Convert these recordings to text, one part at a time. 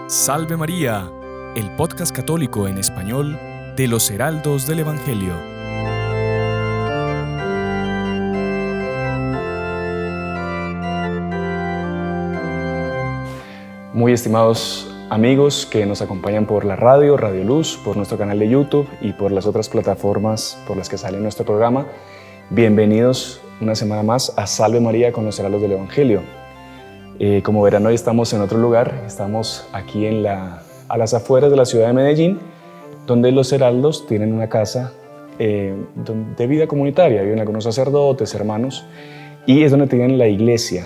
Salve María, el podcast católico en español de los Heraldos del Evangelio. Muy estimados amigos que nos acompañan por la radio, Radio Luz, por nuestro canal de YouTube y por las otras plataformas por las que sale nuestro programa, bienvenidos una semana más a Salve María con los Heraldos del Evangelio. Como verán, hoy estamos en otro lugar, estamos aquí a las afueras de la ciudad de Medellín, donde los heraldos tienen una casa de vida comunitaria, viven algunos sacerdotes, hermanos, y es donde tienen la iglesia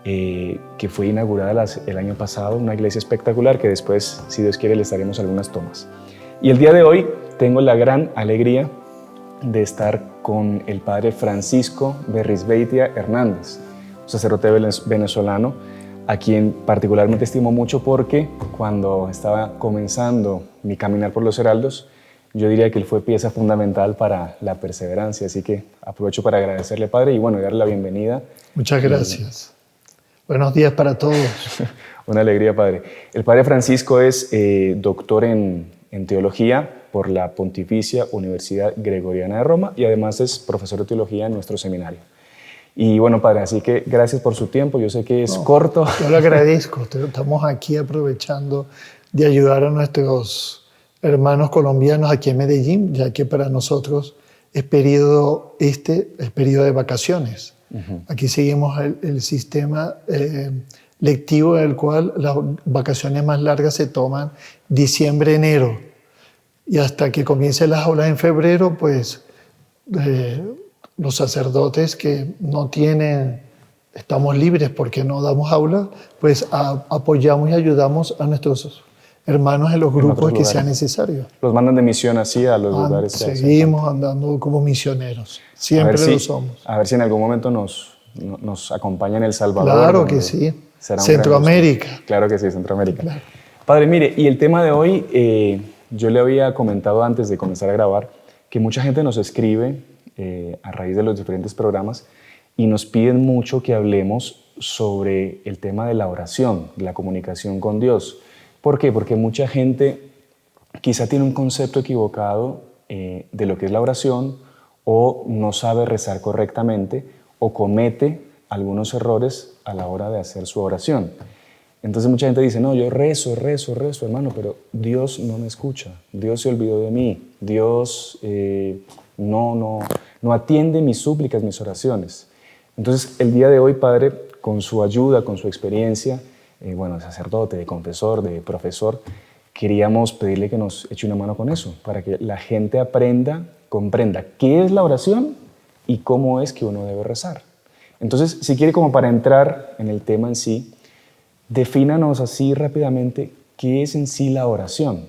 que fue inaugurada el año pasado, una iglesia espectacular que después, si Dios quiere, les daremos algunas tomas. Y el día de hoy tengo la gran alegría de estar con el padre Francisco Berrizbeitia Hernández, un sacerdote venezolano, a quien particularmente estimo mucho porque cuando estaba comenzando mi caminar por los heraldos, yo diría que él fue pieza fundamental para la perseverancia, así que aprovecho para agradecerle, padre, y bueno, darle la bienvenida. Muchas gracias. Buenos días para todos. Una alegría, padre. El padre Francisco es doctor en teología por la Pontificia Universidad Gregoriana de Roma y además es profesor de teología en nuestro seminario. Y bueno, padre, así que gracias por su tiempo. Yo sé que es corto. Yo le agradezco. Estamos aquí aprovechando de ayudar a nuestros hermanos colombianos aquí en Medellín, ya que para nosotros es periodo de vacaciones. Uh-huh. Aquí seguimos el sistema lectivo en el cual las vacaciones más largas se toman diciembre, enero. Y hasta que comiencen las aulas en febrero, pues los sacerdotes que no estamos libres porque no damos aulas, pues apoyamos y ayudamos a nuestros hermanos en los grupos que sea necesario. Los mandan de misión así a los lugares. Seguimos andando como misioneros, siempre lo somos. A ver si en algún momento nos acompaña en El Salvador. Claro que sí, Centroamérica. Claro que sí, Centroamérica. Claro. Padre, mire, y el tema de hoy, yo le había comentado antes de comenzar a grabar que mucha gente nos escribe a raíz de los diferentes programas y nos piden mucho que hablemos sobre el tema de la oración, de la comunicación con Dios. ¿Por qué? Porque mucha gente quizá tiene un concepto equivocado de lo que es la oración o no sabe rezar correctamente o comete algunos errores a la hora de hacer su oración. Entonces mucha gente dice, no, yo rezo, hermano, pero Dios no me escucha, Dios se olvidó de mí, Dios no atiende mis súplicas, mis oraciones. Entonces el día de hoy, padre, con su ayuda, con su experiencia, de sacerdote, de confesor, de profesor, queríamos pedirle que nos eche una mano con eso, para que la gente comprenda qué es la oración y cómo es que uno debe rezar. Entonces, si quiere, como para entrar en el tema en sí, defínanos así rápidamente qué es en sí la oración.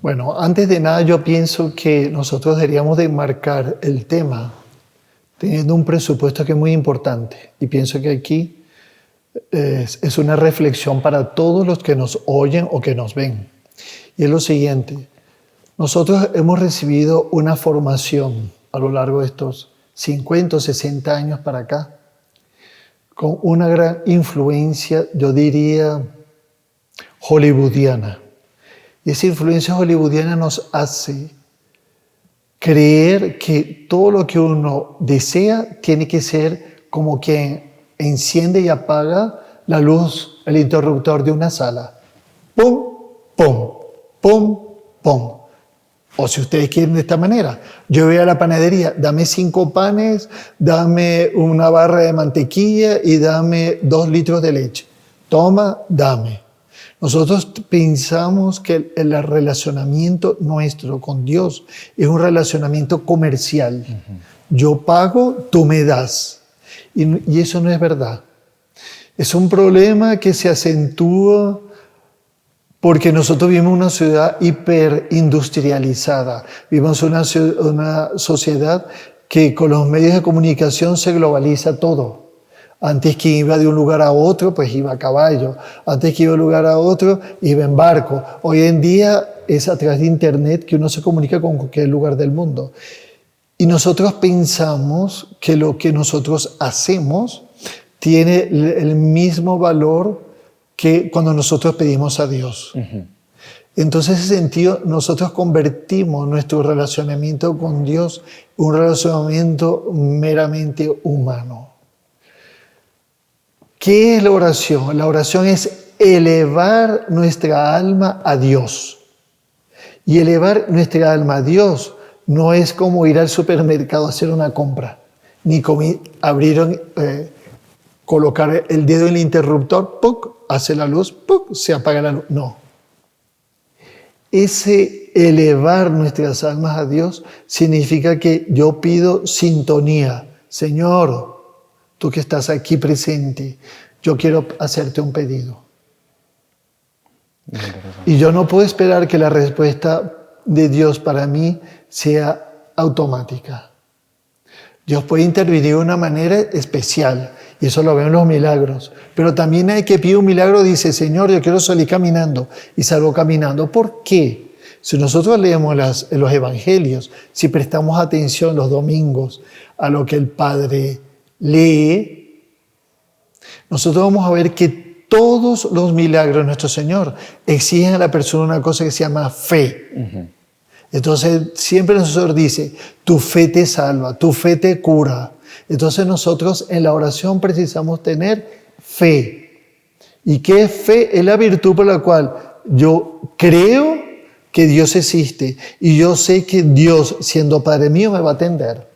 Bueno, antes de nada yo pienso que nosotros deberíamos de marcar el tema teniendo un presupuesto que es muy importante y pienso que aquí es una reflexión para todos los que nos oyen o que nos ven. Y es lo siguiente, nosotros hemos recibido una formación a lo largo de estos 50 o 60 años para acá, con una gran influencia, yo diría, hollywoodiana. Y esa influencia hollywoodiana nos hace creer que todo lo que uno desea tiene que ser como quien enciende y apaga la luz, el interruptor de una sala. ¡Pum! ¡Pum! ¡Pum! ¡Pum! O si ustedes quieren de esta manera, yo voy a la panadería, dame 5 panes, dame una barra de mantequilla y dame 2 litros de leche. Toma, dame. Nosotros pensamos que el relacionamiento nuestro con Dios es un relacionamiento comercial. Uh-huh. Yo pago, tú me das. Y eso no es verdad. Es un problema que se acentúa porque nosotros vivimos en una ciudad hiperindustrializada. Vivimos en una sociedad que con los medios de comunicación se globaliza todo. Antes que iba de un lugar a otro, pues iba a caballo. Antes que iba de un lugar a otro, iba en barco. Hoy en día es a través de Internet que uno se comunica con cualquier lugar del mundo. Y nosotros pensamos que lo que nosotros hacemos tiene el mismo valor que cuando nosotros pedimos a Dios. Entonces, en ese sentido, nosotros convertimos nuestro relacionamiento con Dios en un relacionamiento meramente humano. ¿Qué es la oración? La oración es elevar nuestra alma a Dios. Y elevar nuestra alma a Dios no es como ir al supermercado a hacer una compra, ni como colocar el dedo en el interruptor, ¡puc!, hace la luz, ¡puc!, se apaga la luz. No. Ese elevar nuestras almas a Dios significa que yo pido sintonía. Señor, tú que estás aquí presente, yo quiero hacerte un pedido. Y yo no puedo esperar que la respuesta de Dios para mí sea automática. Dios puede intervenir de una manera especial, y eso lo veo en los milagros. Pero también hay que pedir un milagro, dice, Señor, yo quiero salir caminando, y salgo caminando. ¿Por qué? Si nosotros leemos los evangelios, si prestamos atención los domingos a lo que el Padre lee, nosotros vamos a ver que todos los milagros de nuestro Señor exigen a la persona una cosa que se llama fe. Entonces, siempre el Señor dice, tu fe te salva, tu fe te cura. Entonces, nosotros en la oración precisamos tener fe. ¿Y qué es fe? Es la virtud por la cual yo creo que Dios existe y yo sé que Dios, siendo Padre mío, me va a atender.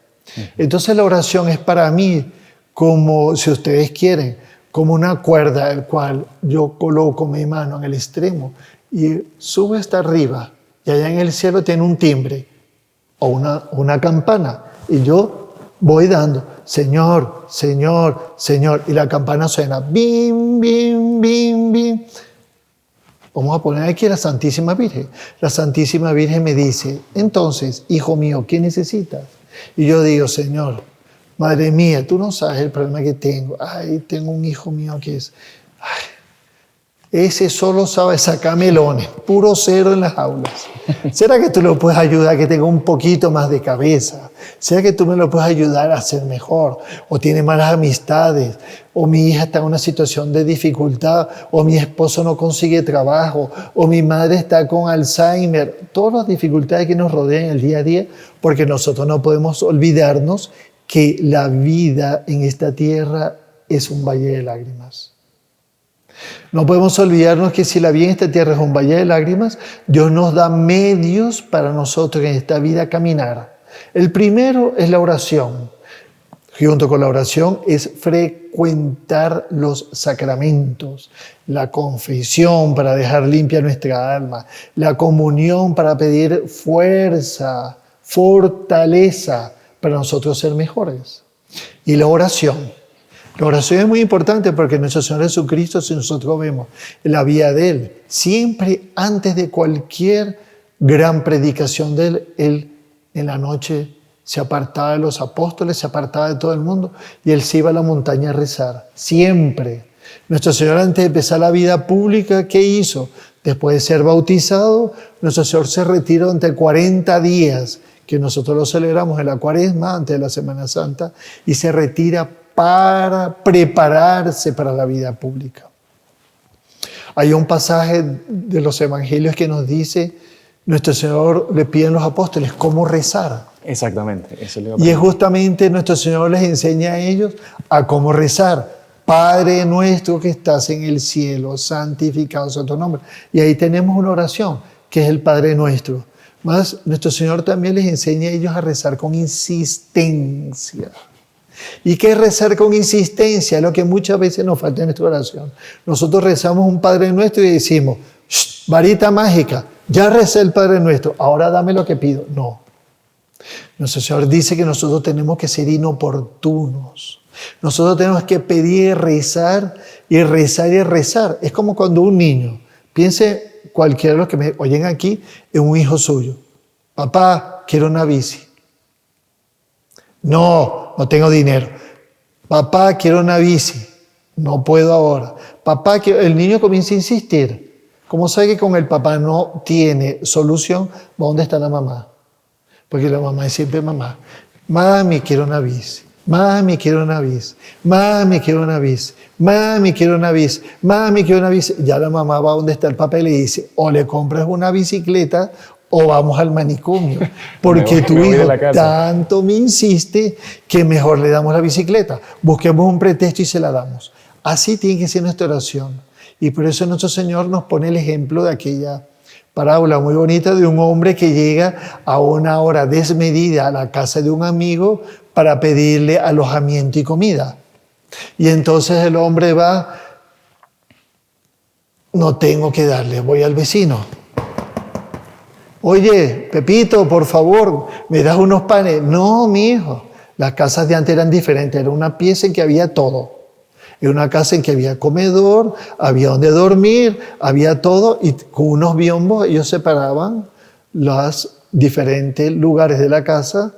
Entonces, la oración es para mí como, si ustedes quieren, como una cuerda al cual yo coloco mi mano en el extremo y sube hasta arriba. Y allá en el cielo tiene un timbre o una campana. Y yo voy dando, Señor, Señor, Señor. Y la campana suena, bim, bim, bim, bim. Vamos a poner aquí a la Santísima Virgen. La Santísima Virgen me dice, entonces, hijo mío, ¿qué necesitas? Y yo digo, Señor, Madre mía, tú no sabes el problema que tengo. Ay, tengo un hijo mío que es... Ay, ese solo sabe sacar melones, puro cero en las aulas. ¿Será que tú lo puedes ayudar a que tenga un poquito más de cabeza? ¿Será que tú me lo puedes ayudar a ser mejor? ¿O tiene malas amistades? ¿O mi hija está en una situación de dificultad? ¿O mi esposo no consigue trabajo? ¿O mi madre está con Alzheimer? Todas las dificultades que nos rodean el día a día, porque nosotros no podemos olvidarnos que la vida en esta tierra es un valle de lágrimas. No podemos olvidarnos que si la vida en esta tierra es un valle de lágrimas, Dios nos da medios para nosotros en esta vida caminar. El primero es la oración. Junto con la oración es frecuentar los sacramentos, la confesión para dejar limpia nuestra alma, la comunión para pedir fuerza, fortaleza para nosotros ser mejores. Y la oración. La oración es muy importante porque nuestro Señor Jesucristo, si nosotros vemos la vida de Él, siempre antes de cualquier gran predicación de Él, Él en la noche se apartaba de los apóstoles, se apartaba de todo el mundo y Él se iba a la montaña a rezar. Siempre. Nuestro Señor, antes de empezar la vida pública, ¿qué hizo? Después de ser bautizado, nuestro Señor se retiró durante 40 días, que nosotros lo celebramos en la Cuaresma, antes de la Semana Santa, y se retira para prepararse para la vida pública. Hay un pasaje de los evangelios que nos dice, nuestro Señor le pide a los apóstoles cómo rezar. Exactamente. Eso le iba a Y es justamente nuestro Señor les enseña a ellos a cómo rezar. Padre nuestro que estás en el cielo, santificado sea tu nombre. Y ahí tenemos una oración, que es el Padre nuestro. Más, nuestro Señor también les enseña a ellos a rezar con insistencia. ¿Y qué es rezar con insistencia? Lo que muchas veces nos falta en nuestra oración. Nosotros rezamos un Padre Nuestro y decimos, varita mágica, ya recé el Padre Nuestro, ahora dame lo que pido. No. Nuestro Señor dice que nosotros tenemos que ser inoportunos. Nosotros tenemos que pedir, rezar y rezar y rezar. Es como cuando un niño, piense cualquiera de los que me oyen aquí, en un hijo suyo. Papá, quiero una bici. No tengo dinero. Papá, quiero una bici. No puedo ahora. Papá, el niño comienza a insistir. Como sabe que con el papá no tiene solución, ¿dónde está la mamá? Porque la mamá es siempre mamá. Mami, quiero una bici. Mami, quiero una bis. Mami, quiero una bis. Mami, quiero una bis. Mami, quiero una bis. Ya la mamá va donde está el papá y le dice, o le compras una bicicleta o vamos al manicomio. Porque tu hijo tanto me insiste que mejor le damos la bicicleta. Busquemos un pretexto y se la damos. Así tiene que ser nuestra oración. Y por eso nuestro Señor nos pone el ejemplo de aquella parábola muy bonita de un hombre que llega a una hora desmedida a la casa de un amigo para pedirle alojamiento y comida. Y entonces el hombre va, no tengo que darle, voy al vecino. Oye, Pepito, por favor, ¿me das unos panes? No, mi hijo. Las casas de antes eran diferentes, era una pieza en que había todo. Era una casa en que había comedor, había donde dormir, había todo, y con unos biombos ellos separaban los diferentes lugares de la casa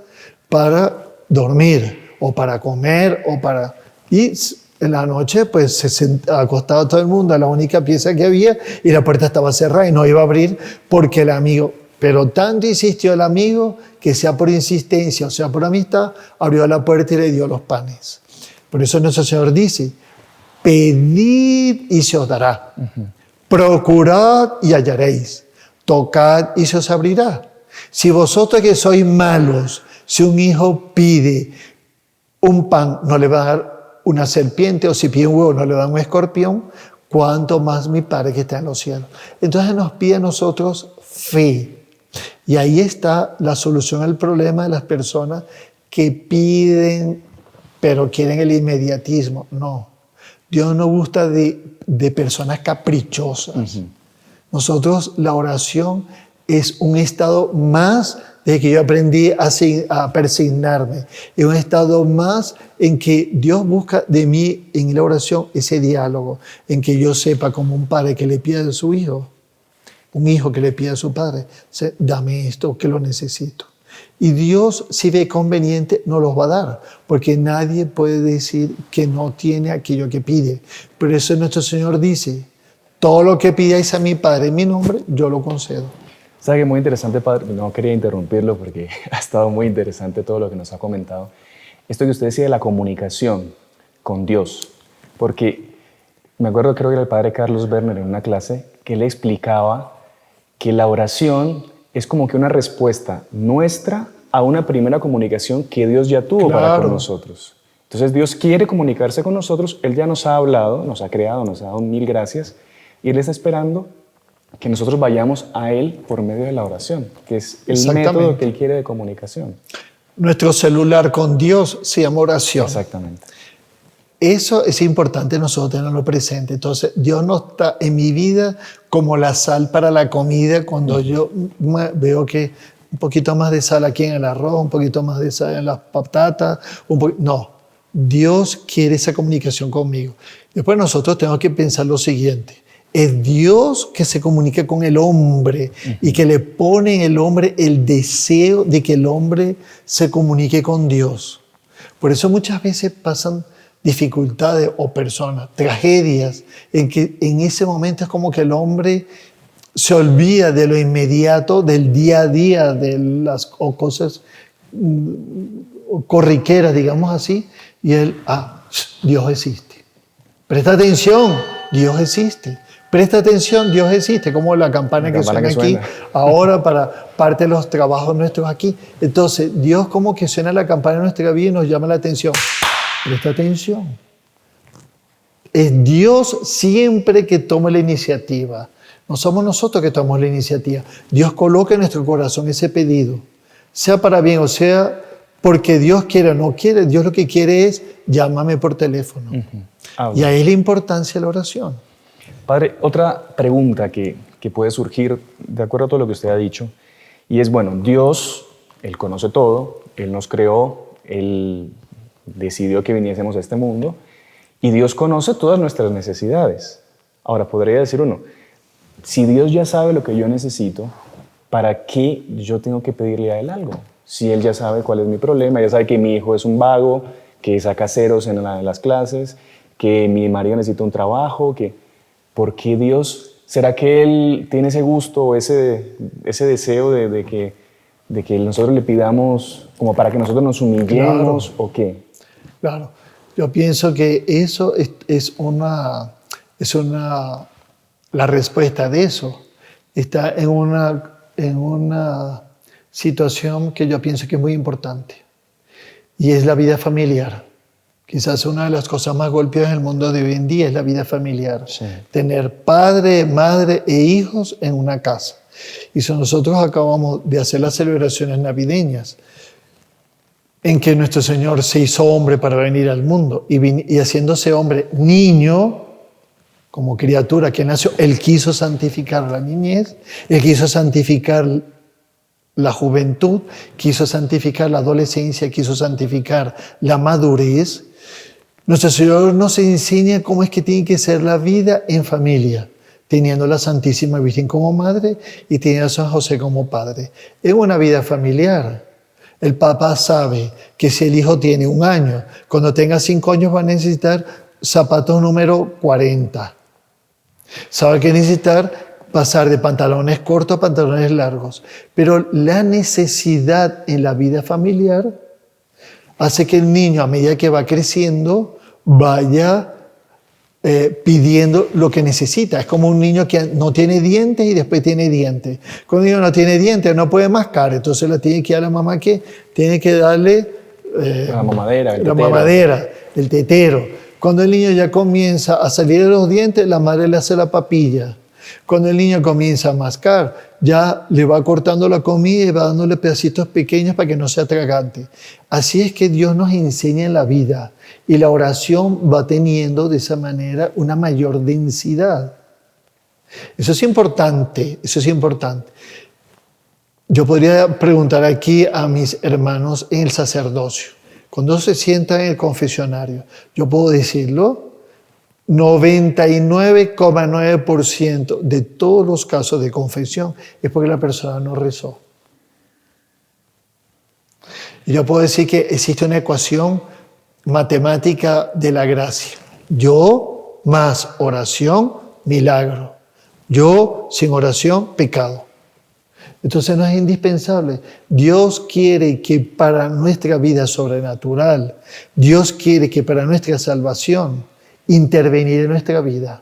para dormir, o para comer, o para... Y en la noche, pues, se acostaba todo el mundo a la única pieza que había, y la puerta estaba cerrada y no iba a abrir porque el amigo... Pero tanto insistió el amigo que sea por insistencia o sea por amistad, abrió la puerta y le dio los panes. Por eso nuestro Señor dice, pedid y se os dará, procurad y hallaréis, tocad y se os abrirá. Si vosotros que sois malos, si un hijo pide un pan, no le va a dar una serpiente, o si pide un huevo, no le da un escorpión, cuánto más mi Padre que está en los cielos. Entonces nos pide a nosotros fe. Y ahí está la solución al problema de las personas que piden, pero quieren el inmediatismo. No, Dios no gusta de personas caprichosas. Nosotros, la oración es un estado más de que yo aprendí a persignarme. Es un estado más en que Dios busca de mí en la oración ese diálogo, en que yo sepa como un padre que le pide a su hijo, un hijo que le pide a su padre, dame esto que lo necesito. Y Dios, si ve conveniente, nos los va a dar, porque nadie puede decir que no tiene aquello que pide. Por eso nuestro Señor dice, todo lo que pidáis a mi Padre en mi nombre, yo lo concedo. ¿Sabe qué? Muy interesante, Padre. No quería interrumpirlo porque ha estado muy interesante todo lo que nos ha comentado. Esto que usted decía de la comunicación con Dios, porque me acuerdo, creo que era el Padre Carlos Werner en una clase, que le explicaba que la oración es como que una respuesta nuestra a una primera comunicación que Dios ya tuvo para con nosotros. Entonces Dios quiere comunicarse con nosotros, Él ya nos ha hablado, nos ha creado, nos ha dado mil gracias, y Él está esperando que nosotros vayamos a Él por medio de la oración, que es el método que Él quiere de comunicación. Nuestro celular con Dios se llama oración. Exactamente. Eso es importante nosotros tenerlo presente. Entonces, Dios no está en mi vida como la sal para la comida, cuando yo veo que un poquito más de sal aquí en el arroz, un poquito más de sal en las patatas. No, Dios quiere esa comunicación conmigo. Después nosotros tenemos que pensar lo siguiente. Es Dios que se comunica con el hombre y que le pone en el hombre el deseo de que el hombre se comunique con Dios. Por eso muchas veces pasan dificultades o personas, tragedias, en que en ese momento es como que el hombre se olvida de lo inmediato, del día a día, de las cosas corriqueras, digamos así, y él, Dios existe. Presta atención, Dios existe. Presta atención, Dios existe, como la campana que suena aquí ahora para parte de los trabajos nuestros aquí. Entonces, Dios como que suena la campana en nuestra vida y nos llama la atención. Presta atención. Es Dios siempre que toma la iniciativa. No somos nosotros que tomamos la iniciativa. Dios coloca en nuestro corazón ese pedido. Sea para bien o sea porque Dios quiere o no quiere. Dios lo que quiere es llámame por teléfono. Y ahí es la importancia de la oración. Padre, otra pregunta que puede surgir de acuerdo a todo lo que usted ha dicho, y es, bueno, Dios, Él conoce todo, Él nos creó, Él decidió que viniésemos a este mundo, y Dios conoce todas nuestras necesidades. Ahora, podría decir uno, si Dios ya sabe lo que yo necesito, ¿para qué yo tengo que pedirle a Él algo? Si Él ya sabe cuál es mi problema, ya sabe que mi hijo es un vago, que saca ceros en las clases, que mi marido necesita un trabajo, ¿por qué Dios? ¿Será que Él tiene ese gusto o ese deseo de que nosotros le pidamos como para que nosotros nos humillemos o qué? Claro. Yo pienso que eso la respuesta de eso está en una situación que yo pienso que es muy importante, y es la vida familiar. Quizás una de las cosas más golpeadas en el mundo de hoy en día es la vida familiar. Sí. Tener padre, madre e hijos en una casa. Y si nosotros acabamos de hacer las celebraciones navideñas, en que nuestro Señor se hizo hombre para venir al mundo, y haciéndose hombre niño, como criatura que nació, Él quiso santificar la niñez, Él quiso santificar la juventud, quiso santificar la adolescencia, quiso santificar la madurez. Nuestro Señor nos enseña cómo es que tiene que ser la vida en familia, teniendo la Santísima Virgen como madre y teniendo a San José como padre. Es una vida familiar. El papá sabe que si el hijo tiene 1 año, cuando tenga 5 años va a necesitar zapatos número 40. Sabe que necesitar pasar de pantalones cortos a pantalones largos. Pero la necesidad en la vida familiar hace que el niño, a medida que va creciendo, vaya pidiendo lo que necesita. Es como un niño que no tiene dientes y después tiene dientes. Cuando un niño no tiene dientes, no puede mascar, entonces le tiene que dar a la mamá que tiene que darle La mamadera, el tetero. Cuando el niño ya comienza a salir de los dientes, la madre le hace la papilla. Cuando el niño comienza a mascar, ya le va cortando la comida y va dándole pedacitos pequeños para que no sea tragante. Así es que Dios nos enseña en la vida, y la oración va teniendo de esa manera una mayor densidad. Eso es importante, eso es importante. Yo podría preguntar aquí a mis hermanos en el sacerdocio, cuando se sientan en el confesionario, yo puedo decirlo, 99,9% de todos los casos de confesión es porque la persona no rezó. Y yo puedo decir que existe una ecuación matemática de la gracia. Yo más oración, milagro. Yo sin oración, pecado. Entonces no es indispensable. Dios quiere que para nuestra vida sobrenatural, Dios quiere que para nuestra salvación, intervenir en nuestra vida.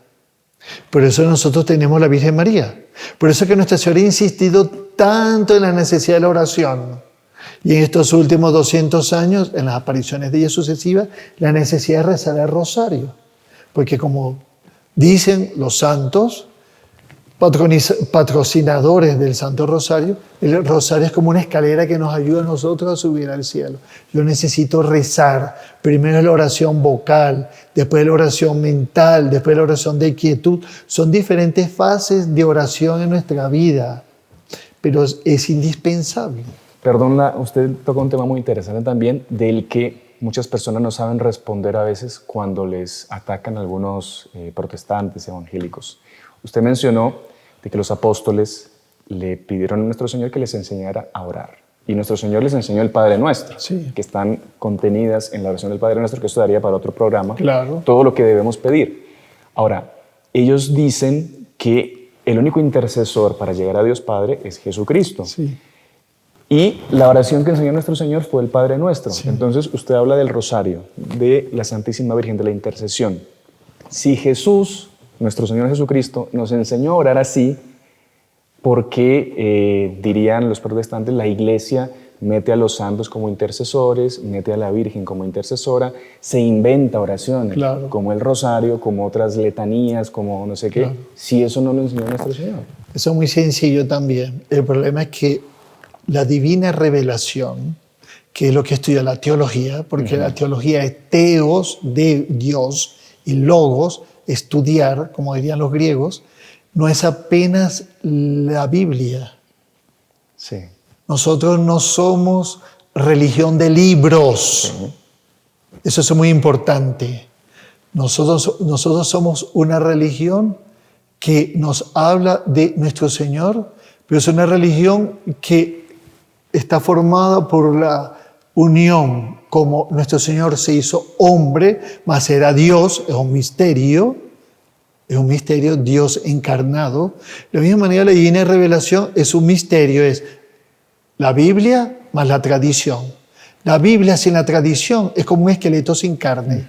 Por eso nosotros tenemos la Virgen María. Por eso que Nuestra Señora ha insistido tanto en la necesidad de la oración. Y en estos últimos 200 años, en las apariciones de ella sucesivas, la necesidad de rezar el rosario. Porque como dicen los santos, patrocinadores del Santo Rosario, el rosario es como una escalera que nos ayuda a nosotros a subir al cielo. Yo necesito rezar. Primero la oración vocal, después la oración mental, después la oración de quietud. Son diferentes fases de oración en nuestra vida, pero es indispensable. Perdón, usted tocó un tema muy interesante también, del que muchas personas no saben responder a veces cuando les atacan algunos protestantes evangélicos. Usted mencionó de que los apóstoles le pidieron a nuestro Señor que les enseñara a orar. Y nuestro Señor les enseñó el Padre Nuestro, sí, que están contenidas en la oración del Padre Nuestro, que esto daría para otro programa. Claro. Todo lo que debemos pedir. Ahora, ellos dicen que el único intercesor para llegar a Dios Padre es Jesucristo. Sí. Y la oración que enseñó nuestro Señor fue el Padre Nuestro. Sí. Entonces, usted habla del rosario, de la Santísima Virgen, de la intercesión. Si Jesús, nuestro Señor Jesucristo, nos enseñó a orar así, ¿por qué, dirían los protestantes, la Iglesia mete a los santos como intercesores, mete a la Virgen como intercesora, se inventa oraciones, claro, como el rosario, como otras letanías, como no sé qué, claro, si eso no lo enseñó nuestro Señor? Eso es muy sencillo también. El problema es que la divina revelación, que es lo que estudia la teología, porque la teología es teos, de Dios, y logos, estudiar, como dirían los griegos, no es apenas la Biblia. Sí. Nosotros no somos religión de libros. Sí. Eso es muy importante. Nosotros somos una religión que nos habla de nuestro Señor, pero es una religión que está formada por la unión, como nuestro Señor se hizo hombre, mas era Dios, es un misterio, Dios encarnado. De la misma manera, la divina revelación es un misterio, es la Biblia más la tradición. La Biblia sin la tradición es como un esqueleto sin carne.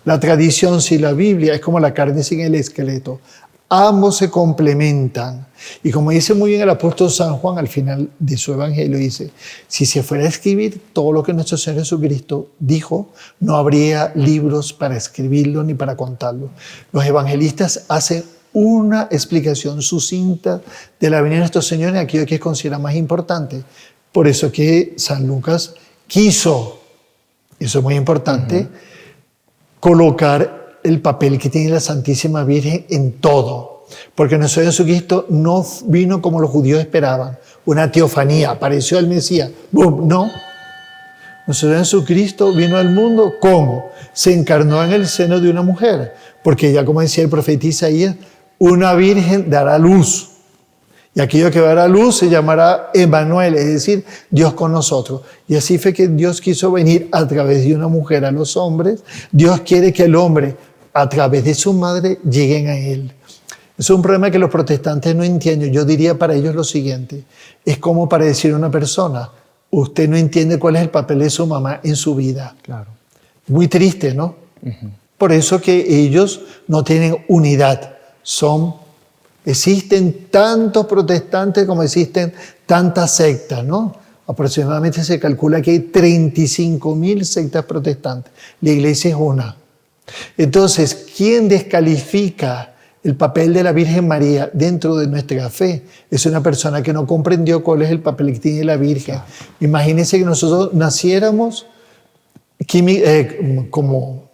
La tradición sin la Biblia es como la carne sin el esqueleto. Ambos se complementan. Y como dice muy bien el apóstol San Juan al final de su evangelio, dice, si se fuera a escribir todo lo que nuestro Señor Jesucristo dijo, no habría libros para escribirlo ni para contarlo. Los evangelistas hacen una explicación sucinta de la venida de nuestro Señor en aquello que considera más importante. Por eso que San Lucas quiso, eso es muy importante, colocar el papel que tiene la Santísima Virgen en todo. Porque nuestro Señor Jesucristo no vino como los judíos esperaban, una teofanía, apareció el Mesías, ¡bum! No. Nuestro Señor Jesucristo vino al mundo, ¿cómo? Se encarnó en el seno de una mujer, porque ya como decía el profeta Isaías, una virgen dará luz. Y aquello que va a dar luz se llamará Emmanuel, es decir, Dios con nosotros. Y así fue que Dios quiso venir a través de una mujer a los hombres. Dios quiere que el hombre, a través de su madre, lleguen a Él. Es un problema que los protestantes no entienden. Yo diría para ellos lo siguiente. Es como para decir a una persona, usted no entiende cuál es el papel de su mamá en su vida. Claro. Muy triste, ¿no? Por eso que ellos no tienen unidad. Existen tantos protestantes como existen tantas sectas, ¿no? Aproximadamente se calcula que hay 35.000 sectas protestantes. La iglesia es una. Entonces, ¿quién descalifica el papel de la Virgen María dentro de nuestra fe? Es una persona que no comprendió cuál es el papel que tiene la Virgen. Imagínense que nosotros naciéramos como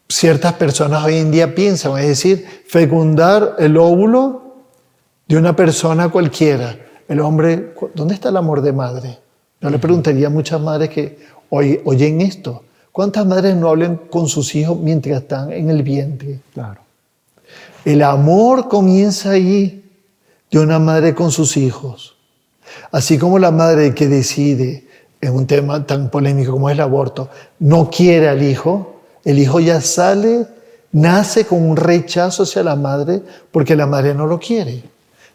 ciertas personas hoy en día piensan, es decir, fecundar el óvulo de una persona cualquiera. El hombre, ¿dónde está el amor de madre? Yo le preguntaría a muchas madres que oyen esto. ¿Cuántas madres no hablan con sus hijos mientras están en el vientre? Claro. El amor comienza ahí de una madre con sus hijos. Así como la madre que decide, en un tema tan polémico como es el aborto, no quiere al hijo, el hijo ya nace con un rechazo hacia la madre porque la madre no lo quiere.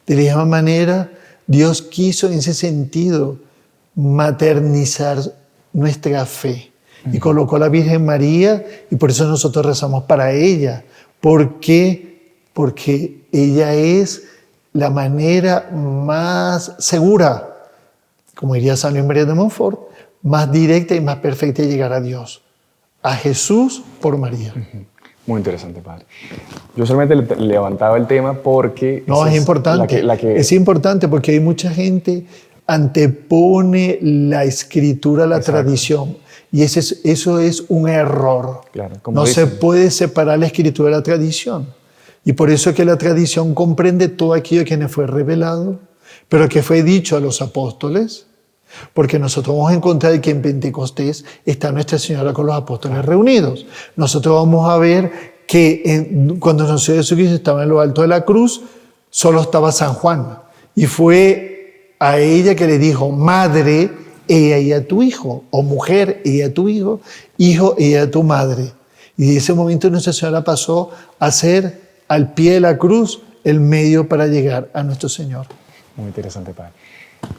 De la misma manera, Dios quiso en ese sentido maternizar nuestra fe y colocó a la Virgen María y por eso nosotros rezamos para ella. ¿Por qué? Porque ella es la manera más segura, como diría San Luis María de Montfort, más directa y más perfecta de llegar a Dios. A Jesús por María. Muy interesante, padre. Yo solamente levantaba el tema porque... No, es importante. Es importante porque hay mucha gente antepone la escritura a la tradición. Y eso es un error. Claro, no se puede separar la escritura de la tradición. Y por eso es que la tradición comprende todo aquello que nos fue revelado, pero que fue dicho a los apóstoles. Porque nosotros vamos a encontrar que en Pentecostés está Nuestra Señora con los apóstoles reunidos. Nosotros vamos a ver que cuando nuestro Señor Jesucristo estaba en lo alto de la cruz, solo estaba San Juan. Y fue a ella que le dijo, madre, ella y a tu hijo, o mujer, ella a tu hijo, hijo, ella a tu madre. Y de ese momento Nuestra Señora pasó a ser al pie de la cruz el medio para llegar a nuestro Señor. Muy interesante, padre.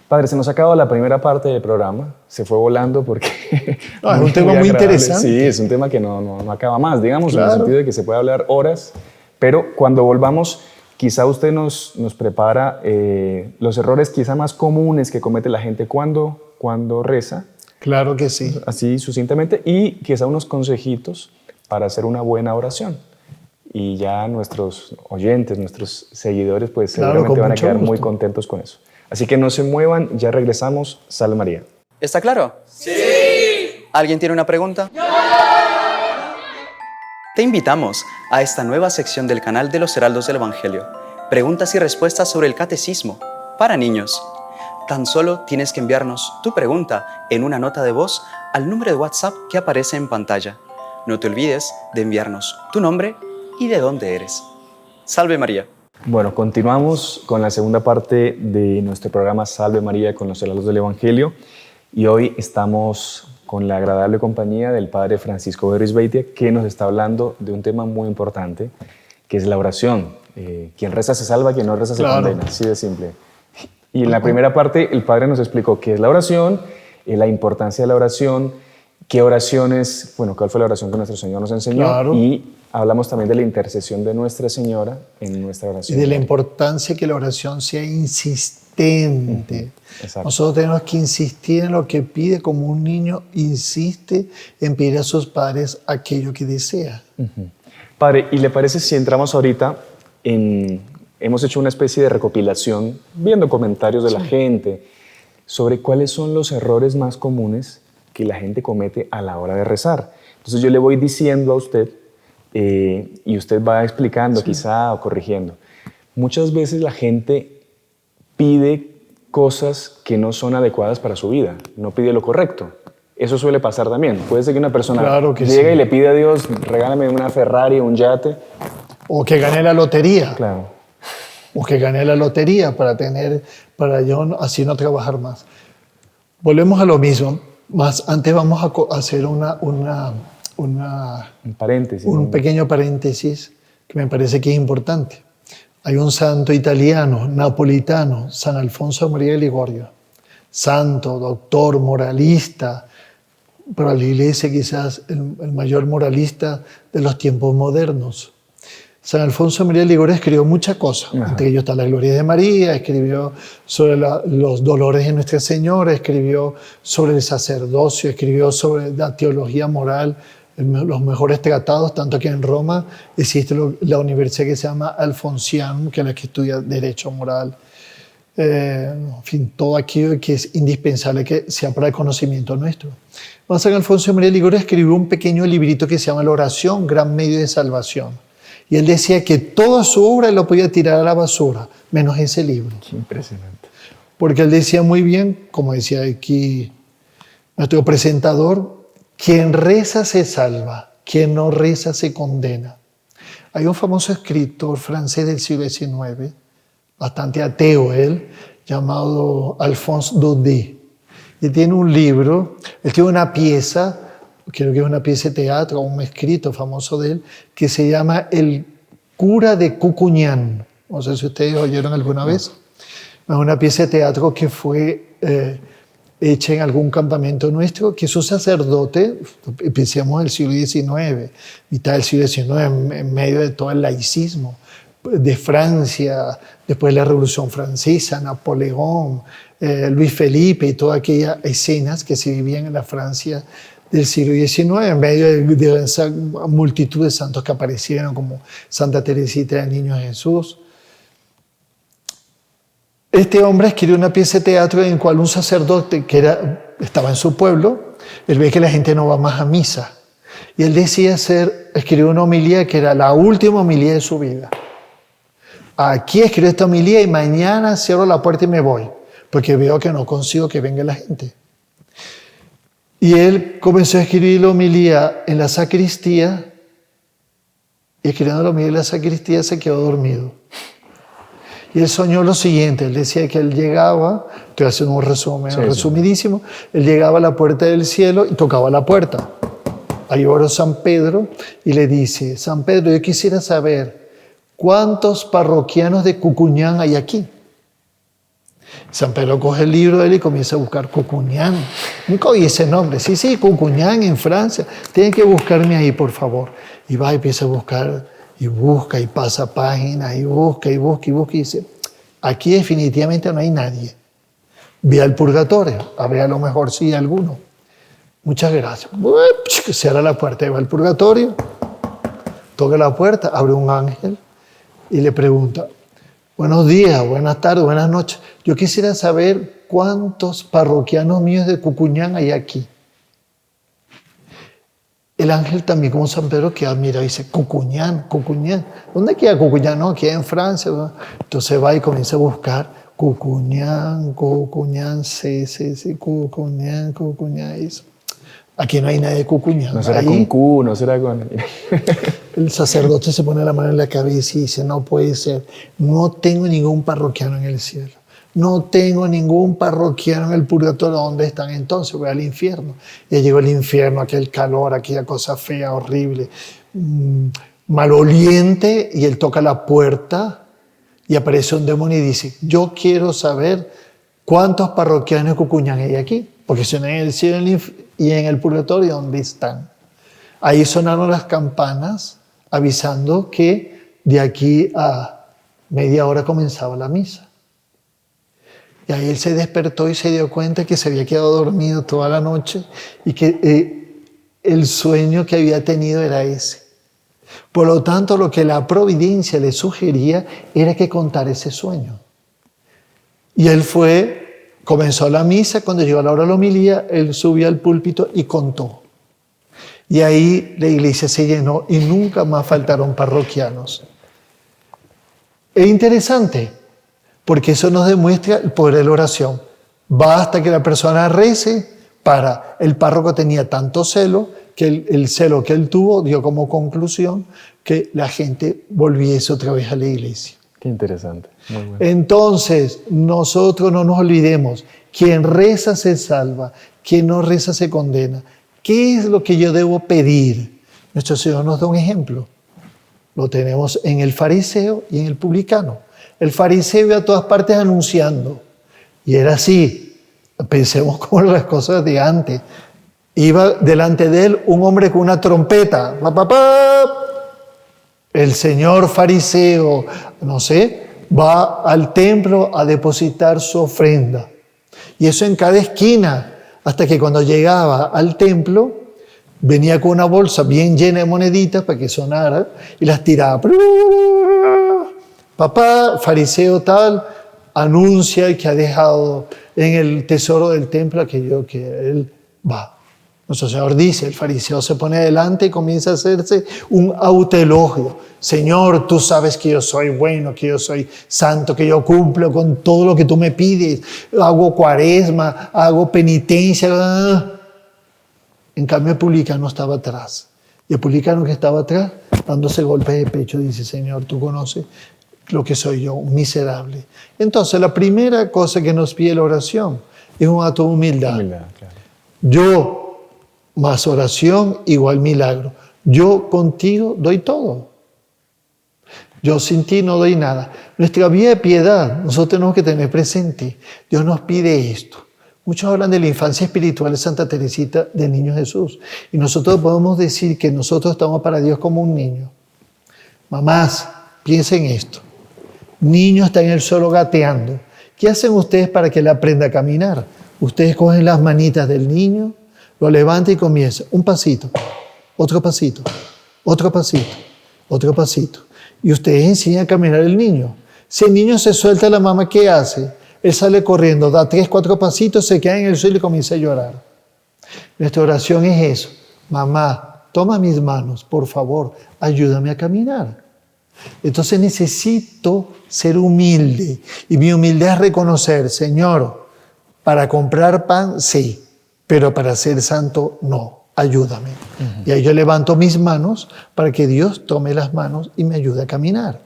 Padre, se nos ha acabado la primera parte del programa, se fue volando porque... No, es un tema muy interesante. Sí, es un tema que no acaba más, digamos, claro. En el sentido de que se puede hablar horas, pero cuando volvamos, quizá usted nos prepara los errores quizá más comunes que comete la gente cuando reza. Claro que sí. Así sucintamente, y quizá unos consejitos para hacer una buena oración. Y ya nuestros oyentes, nuestros seguidores, pues seguramente van a quedar muy contentos con eso. Así que no se muevan, ya regresamos. Salve María. ¿Está claro? ¡Sí! ¿Alguien tiene una pregunta? ¡No! Te invitamos a esta nueva sección del canal de los Heraldos del Evangelio. Preguntas y respuestas sobre el catecismo para niños. Tan solo tienes que enviarnos tu pregunta en una nota de voz al número de WhatsApp que aparece en pantalla. No te olvides de enviarnos tu nombre y de dónde eres. Salve María. Bueno, continuamos con la segunda parte de nuestro programa Salve María con los Heraldos del Evangelio y hoy estamos con la agradable compañía del Padre Francisco Berrisbeitia, que nos está hablando de un tema muy importante, que es la oración. Quien reza se salva, quien no reza se condena, así de simple. Y en la primera parte el Padre nos explicó qué es la oración, la importancia de la oración, qué oraciones, bueno, cuál fue la oración que nuestro Señor nos enseñó. Claro. Y hablamos también de la intercesión de Nuestra Señora en nuestra Y oración. de la importancia que la oración sea insistente. Exacto. Nosotros tenemos que insistir en lo que pide, como un niño insiste en pedir a sus padres aquello que desea. Padre, ¿y le parece si entramos ahorita hemos hecho una especie de recopilación, viendo comentarios de la gente, sobre cuáles son los errores más comunes que la gente comete a la hora de rezar? Entonces yo le voy diciendo a usted y usted va explicando quizá o corrigiendo. Muchas veces la gente pide cosas que no son adecuadas para su vida, no pide lo correcto. Eso suele pasar también. Puede ser que una persona Claro que llegue sí. y le pide a Dios, regálame una Ferrari, un yate. O que gane la lotería. Claro. O que gane la lotería para yo así no trabajar más. Volvemos a lo mismo. Más antes vamos a hacer Un paréntesis. un pequeño paréntesis que me parece que es importante. Hay un santo italiano, napolitano, San Alfonso María de Ligorio. Santo, doctor, moralista, para la Iglesia quizás el mayor moralista de los tiempos modernos. San Alfonso María de Ligorio escribió muchas cosas. Ajá. Entre ellos está la Gloria de María, escribió sobre los dolores de Nuestra Señora, escribió sobre el sacerdocio, escribió sobre la teología moral, los mejores tratados, tanto que en Roma existe la universidad que se llama Alfonsianum, que es la que estudia derecho moral. En fin, todo aquello que es indispensable que sea para el conocimiento nuestro. San Alfonso María de Ligorio escribió un pequeño librito que se llama La oración, gran medio de salvación. Y él decía que toda su obra él lo podía tirar a la basura, menos ese libro. Qué impresionante. Porque él decía muy bien, como decía aquí nuestro presentador, quien reza se salva, quien no reza se condena. Hay un famoso escritor francés del siglo XIX, bastante ateo él, llamado Alphonse Daudet. Y tiene un libro, él tiene una pieza, creo que es una pieza de teatro, un escrito famoso de él, que se llama El cura de Cucuñán. No sé si ustedes oyeron alguna vez. Es una pieza de teatro que fue hecha en algún campamento nuestro, que es un sacerdote, pensemos en el siglo XIX, mitad del siglo XIX, en medio de todo el laicismo, de Francia, después de la Revolución Francesa, Napoleón, Luis Felipe y todas aquellas escenas que se vivían en la Francia del siglo XIX, en medio de esa multitud de santos que aparecieron, como Santa Teresita del Niño Jesús. Este hombre escribió una pieza de teatro en la cual un sacerdote que estaba en su pueblo, él ve que la gente no va más a misa. Y él decía escribió una homilía que era la última homilía de su vida. Aquí escribo esta homilía y mañana cierro la puerta y me voy, porque veo que no consigo que venga la gente. Y él comenzó a escribir la homilía en la sacristía, y escribiendo la homilía en la sacristía se quedó dormido. Y él soñó lo siguiente, él decía que él llegaba, estoy haciendo un resumen, resumidísimo, él llegaba a la puerta del cielo y tocaba la puerta. Ahí oró San Pedro y le dice, San Pedro, yo quisiera saber cuántos parroquianos de Cucuñán hay aquí. San Pedro coge el libro de él y comienza a buscar Cucuñán. Nunca oí ese nombre. Sí, Cucuñán en Francia. Tienen que buscarme ahí, por favor. Y va y empieza a buscar, y busca, y pasa páginas, y busca, y dice, aquí definitivamente no hay nadie. Ve al purgatorio, a ver a lo mejor sí hay alguno. Muchas gracias. Cierra la puerta y va al purgatorio, toca la puerta, abre un ángel y le pregunta, buenos días, buenas tardes, buenas noches. Yo quisiera saber cuántos parroquianos míos de Cucuñán hay aquí. El ángel también, como San Pedro, queda mirado y dice, Cucuñán. ¿Dónde queda Cucuñán? No, queda en Francia. Entonces va y comienza a buscar Cucuñán, sí, Cucuñán. Eso. Aquí no hay nadie de Cucuñán. No será ahí, con Q, no será con... el sacerdote se pone la mano en la cabeza y dice, no puede ser, no tengo ningún parroquiano en el cielo. No tengo ningún parroquiano en el purgatorio. ¿Dónde están entonces? Voy al infierno. Ya llegó el infierno, aquel calor, aquella cosa fea, horrible, maloliente, y él toca la puerta Y aparece un demonio y dice, yo quiero saber cuántos parroquianos cucuñan hay aquí, porque son en el cielo y en el purgatorio, ¿dónde están? Ahí sonaron las campanas avisando que de aquí a media hora comenzaba la misa. Y ahí él se despertó y se dio cuenta que se había quedado dormido toda la noche y que el sueño que había tenido era ese. Por lo tanto, lo que la providencia le sugería era que contara ese sueño. Y él comenzó la misa, cuando llegó la hora de la homilía, él subió al púlpito y contó. Y ahí la iglesia se llenó y nunca más faltaron parroquianos. Es interesante, porque eso nos demuestra el poder de la oración. Basta que la persona rece para. El párroco tenía tanto celo, que el celo que él tuvo dio como conclusión que la gente volviese otra vez a la iglesia. Qué interesante. Muy bueno. Entonces, nosotros no nos olvidemos, quien reza se salva, quien no reza se condena. ¿Qué es lo que yo debo pedir? Nuestro Señor nos da un ejemplo. Lo tenemos en el fariseo y en el publicano. El fariseo iba a todas partes anunciando. Y era así. Pensemos como las cosas de antes. Iba delante de él un hombre con una trompeta. ¡Pa, pa, pa! El señor fariseo, no sé, va al templo a depositar su ofrenda. Y eso en cada esquina. Hasta que cuando llegaba al templo, venía con una bolsa bien llena de moneditas para que sonara y las tiraba. Papá, fariseo tal, anuncia que ha dejado en el tesoro del templo aquello que él va. Nuestro Señor dice, el fariseo se pone adelante y comienza a hacerse un autoelogio. Señor, tú sabes que yo soy bueno, que yo soy santo, que yo cumplo con todo lo que tú me pides. Hago cuaresma, hago penitencia. En cambio, el publicano estaba atrás. Y el publicano que estaba atrás, dándose golpes de pecho, dice, Señor, tú conoces lo que soy yo, un miserable. Entonces, la primera cosa que nos pide la oración es un acto de humildad. Humildad, claro. Yo más oración igual milagro. Yo contigo doy todo. Yo sin ti no doy nada. Nuestra vida de piedad, nosotros tenemos que tener presente. Dios nos pide esto. Muchos hablan de la infancia espiritual de Santa Teresita del Niño Jesús. Y nosotros podemos decir que nosotros estamos para Dios como un niño. Mamás, piensen esto. Niño está en el suelo gateando. ¿Qué hacen ustedes para que él aprenda a caminar? Ustedes cogen las manitas del niño, lo levanta y comienza. Un pasito, otro pasito, otro pasito, otro pasito. Y ustedes enseñan a caminar al niño. Si el niño se suelta, la mamá, ¿qué hace? Él sale corriendo, da 3, 4 pasitos, se queda en el suelo y comienza a llorar. Nuestra oración es eso. Mamá, toma mis manos, por favor, ayúdame a caminar. Entonces necesito ser humilde. Y mi humildad es reconocer, Señor, para comprar pan, sí. Pero para ser santo, no. Ayúdame. Y ahí yo levanto mis manos para que Dios tome las manos y me ayude a caminar.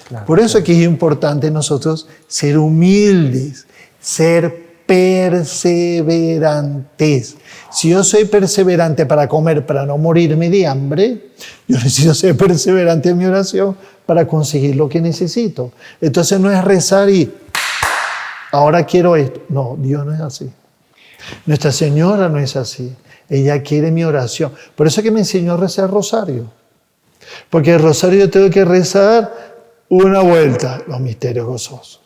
Claro, por eso aquí es importante nosotros ser humildes, ser perseverantes. Si yo soy perseverante para comer, para no morirme de hambre, yo necesito ser perseverante en mi oración para conseguir lo que necesito. Entonces no es rezar y ahora quiero esto. No, Dios no es así. Nuestra Señora no es así. Ella quiere mi oración. Por eso es que me enseñó a rezar rosario. Porque el rosario yo tengo que rezar una vuelta, los misterios gozosos.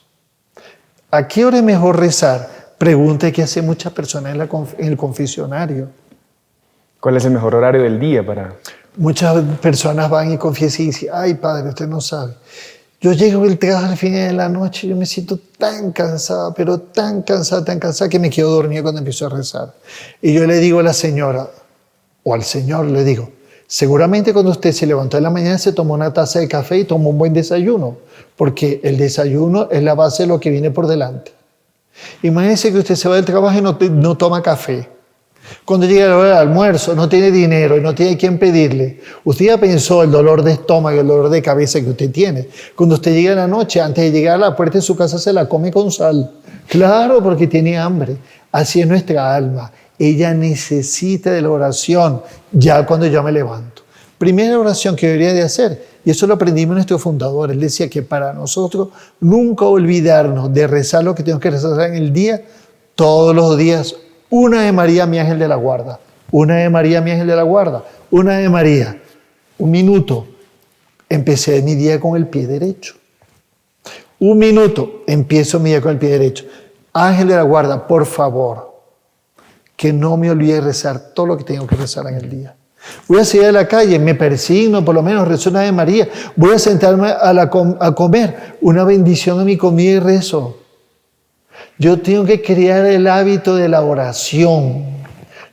¿A qué hora es mejor rezar? Pregunta que hacen muchas personas en el confesionario. ¿Cuál es el mejor horario del día para...? Muchas personas van y confiesan y dicen, ay padre, usted no sabe. Yo llego del trabajo al final de la noche y yo me siento tan cansada, pero tan cansada que me quedo dormida cuando empiezo a rezar. Y yo le digo a la señora, o al señor le digo, seguramente cuando usted se levantó en la mañana se tomó una taza de café y tomó un buen desayuno, porque el desayuno es la base de lo que viene por delante. Imagínese que usted se va del trabajo y no toma café. Cuando llega la hora del almuerzo, no tiene dinero y no tiene quien pedirle. Usted ya pensó el dolor de estómago, el dolor de cabeza que usted tiene. Cuando usted llega en la noche, antes de llegar a la puerta de su casa, se la come con sal. Claro, porque tiene hambre. Así es nuestra alma. Ella necesita de la oración ya cuando yo me levanto. Primera oración que debería de hacer y eso lo aprendimos nuestro fundador. Él decía que para nosotros nunca olvidarnos de rezar lo que tenemos que rezar en el día, todos los días, una Ave María, mi ángel de la guarda, una Ave María, mi ángel de la guarda, una Ave María, un minuto. Empecé mi día con el pie derecho. Un minuto, empiezo mi día con el pie derecho. Ángel de la guarda, por favor, que no me olvide rezar todo lo que tengo que rezar en el día. Voy a salir a la calle, me persigno, por lo menos rezo una Ave María. Voy a sentarme a comer, una bendición a mi comida y rezo. Yo tengo que crear el hábito de la oración.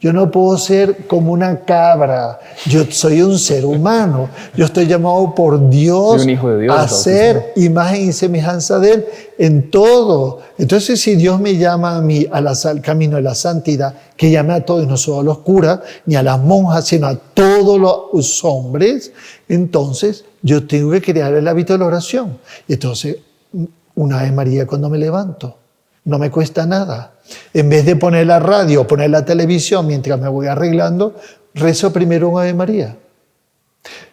Yo no puedo ser como una cabra. Yo soy un ser humano. Yo estoy llamado por Dios, soy un hijo de Dios, a ser imagen y semejanza de Él en todo. Entonces, si Dios me llama a mí al camino de la santidad, que llame a todos, no solo a los curas, ni a las monjas, sino a todos los hombres, entonces yo tengo que crear el hábito de la oración. Entonces, una Ave María cuando me levanto. No me cuesta nada. En vez de poner la radio o poner la televisión mientras me voy arreglando, rezo primero un Ave María.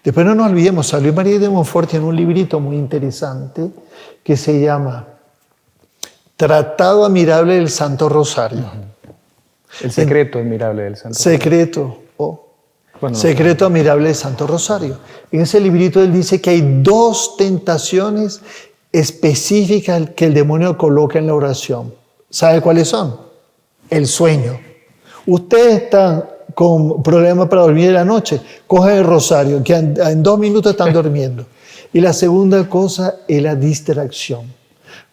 Después no nos olvidemos, San Luis María de Montfort tiene un librito muy interesante que se llama Tratado Admirable del Santo Rosario. El secreto admirable del Santo Secreto. Secreto admirable del Santo Rosario. En ese librito él dice que hay 2 tentaciones específicas que el demonio coloca en la oración. ¿Sabe cuáles son? El sueño. Ustedes están con problemas para dormir en la noche, cogen el rosario, que en 2 minutos están durmiendo. Y la segunda cosa es la distracción.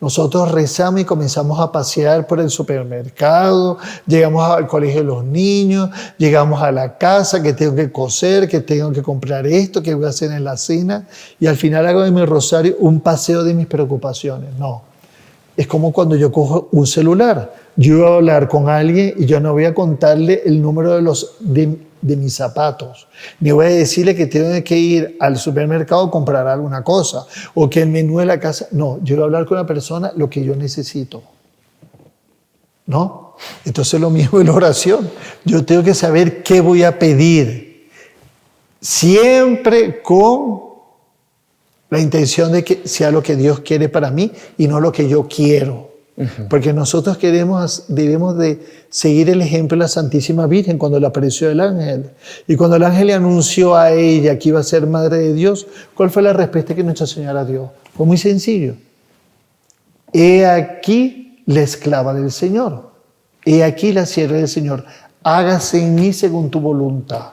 Nosotros rezamos y comenzamos a pasear por el supermercado, llegamos al colegio de los niños, llegamos a la casa, que tengo que coser, que tengo que comprar esto, que voy a hacer en la cena, y al final hago de mi rosario un paseo de mis preocupaciones. No, es como cuando yo cojo un celular. Yo voy a hablar con alguien y yo no voy a contarle el número de mis zapatos, ni voy a decirle que tiene que ir al supermercado a comprar alguna cosa o que el menú de la casa. No, yo voy a hablar con la persona lo que yo necesito. ¿No? Entonces lo mismo en la oración. Yo tengo que saber qué voy a pedir, siempre con la intención de que sea lo que Dios quiere para mí y no lo que yo quiero. Porque nosotros debemos de seguir el ejemplo de la Santísima Virgen cuando le apareció el ángel. Y cuando el ángel le anunció a ella que iba a ser madre de Dios, ¿cuál fue la respuesta que Nuestra Señora dio? Fue muy sencillo. He aquí la esclava del Señor. He aquí la sierva del Señor. Hágase en mí según tu voluntad.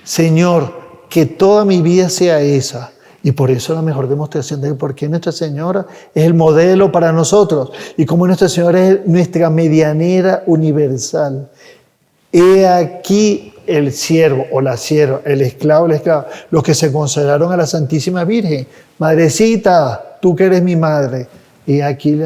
Señor, que toda mi vida sea esa. Y por eso la mejor demostración de por qué Nuestra Señora es el modelo para nosotros y como Nuestra Señora es nuestra medianera universal. He aquí el siervo o la sierva, el esclavo o la esclava, los que se consagraron a la Santísima Virgen. Madrecita, tú que eres mi madre. He aquí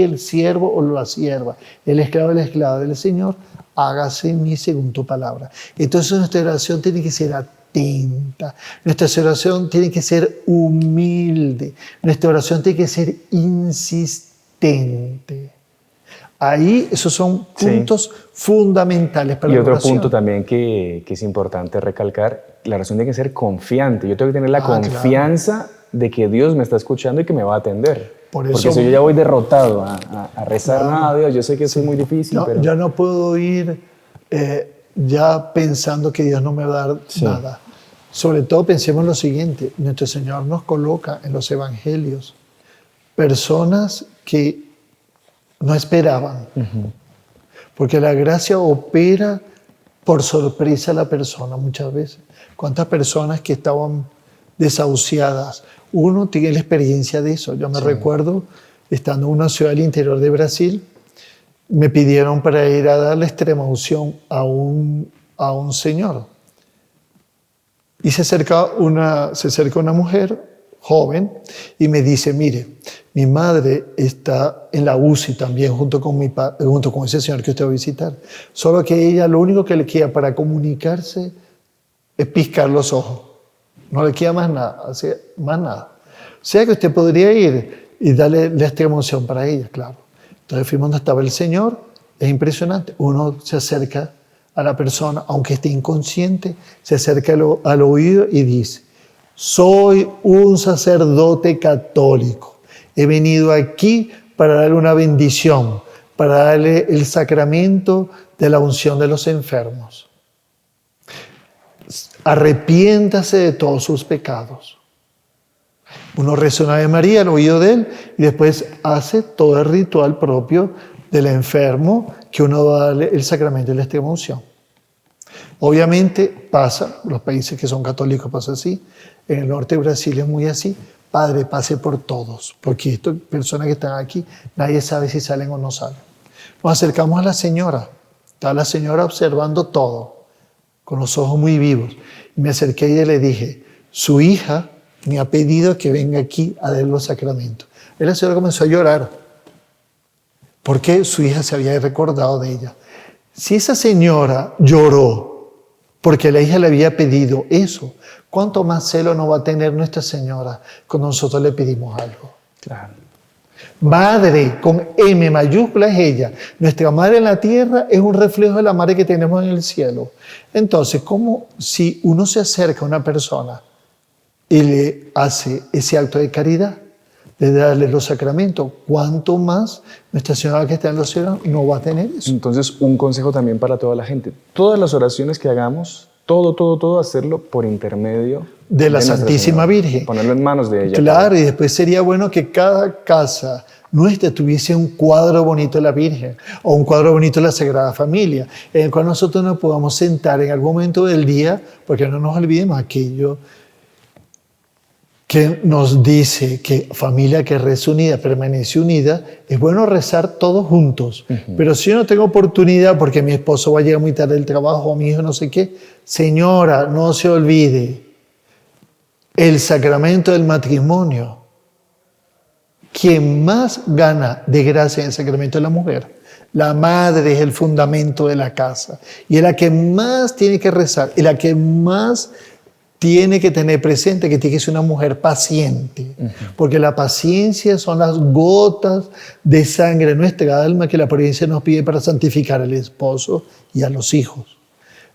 el siervo o la sierva, el esclavo o la esclava del Señor. Hágase en mí según tu palabra. Entonces nuestra oración tiene que ser atenta. Nuestra oración tiene que ser humilde. Nuestra oración tiene que ser insistente. Ahí esos son puntos fundamentales para la oración. Y otro punto también que es importante recalcar, la oración tiene que ser confiante. Yo tengo que tener la confianza de que Dios me está escuchando y que me va a atender. Porque si yo ya voy derrotado a rezar nada a Dios, yo sé que eso es muy difícil. Pero yo no puedo ir ya pensando que Dios no me va a dar nada. Sobre todo pensemos lo siguiente, nuestro Señor nos coloca en los evangelios personas que no esperaban, porque la gracia opera por sorpresa a la persona muchas veces. ¿Cuántas personas que estaban desahuciadas? Uno tiene la experiencia de eso. Yo me recuerdo, estando en una ciudad del interior de Brasil, me pidieron para ir a dar la extrema unción a un señor. Y se acerca una mujer joven y me dice, mire, mi madre está en la UCI también junto con ese señor que usted va a visitar. Solo que ella lo único que le queda para comunicarse es piscar los ojos. No le queda más nada, más nada. O sea que usted podría ir y darle la extrema unción para ella, claro. Entonces fuimos donde estaba el señor. Es impresionante. Uno se acerca a la persona, aunque esté inconsciente, se acerca al oído y dice, Soy un sacerdote católico. He venido aquí para darle una bendición, para darle el sacramento de la unción de los enfermos. Arrepiéntase de todos sus pecados. Uno reza una Ave María al oído de él y después hace todo el ritual propio del enfermo que uno va a darle el sacramento de la extrema unción. Obviamente pasa, los países que son católicos pasa así, en el norte de Brasil es muy así, Padre, pase por todos, porque estas personas que están aquí, nadie sabe si salen o no salen. Nos acercamos a la señora, está la señora observando todo, con los ojos muy vivos. Y me acerqué a ella y le dije, su hija me ha pedido que venga aquí a dar los sacramentos. Y la señora comenzó a llorar, porque su hija se había recordado de ella. Si esa señora lloró porque la hija le había pedido eso, ¿cuánto más celo no va a tener Nuestra Señora cuando nosotros le pedimos algo? Claro. Madre, con M mayúscula es ella. Nuestra madre en la tierra es un reflejo de la madre que tenemos en el cielo. Entonces, ¿cómo si uno se acerca a una persona y le hace ese acto de caridad, de darle los sacramentos, cuánto más Nuestra Señora que está en los cielos no va a tener eso? Entonces, un consejo también para toda la gente. Todas las oraciones que hagamos, todo, hacerlo por intermedio de la Santísima Virgen. Ponerlo en manos de ella. Claro, y después sería bueno que cada casa nuestra tuviese un cuadro bonito de la Virgen o un cuadro bonito de la Sagrada Familia, en el cual nosotros nos podamos sentar en algún momento del día, porque no nos olvidemos aquello que nos dice que familia que reza unida permanece unida. Es bueno rezar todos juntos, pero si yo no tengo oportunidad porque mi esposo va a llegar muy tarde del trabajo o mi hijo no sé qué, señora, no se olvide el sacramento del matrimonio. Quien más gana de gracia en el sacramento es la mujer. La madre es el fundamento de la casa y es la que más tiene que rezar, es la que más tiene que tener presente que tiene que ser una mujer paciente, porque la paciencia son las gotas de sangre de nuestra alma que la providencia nos pide para santificar al esposo y a los hijos.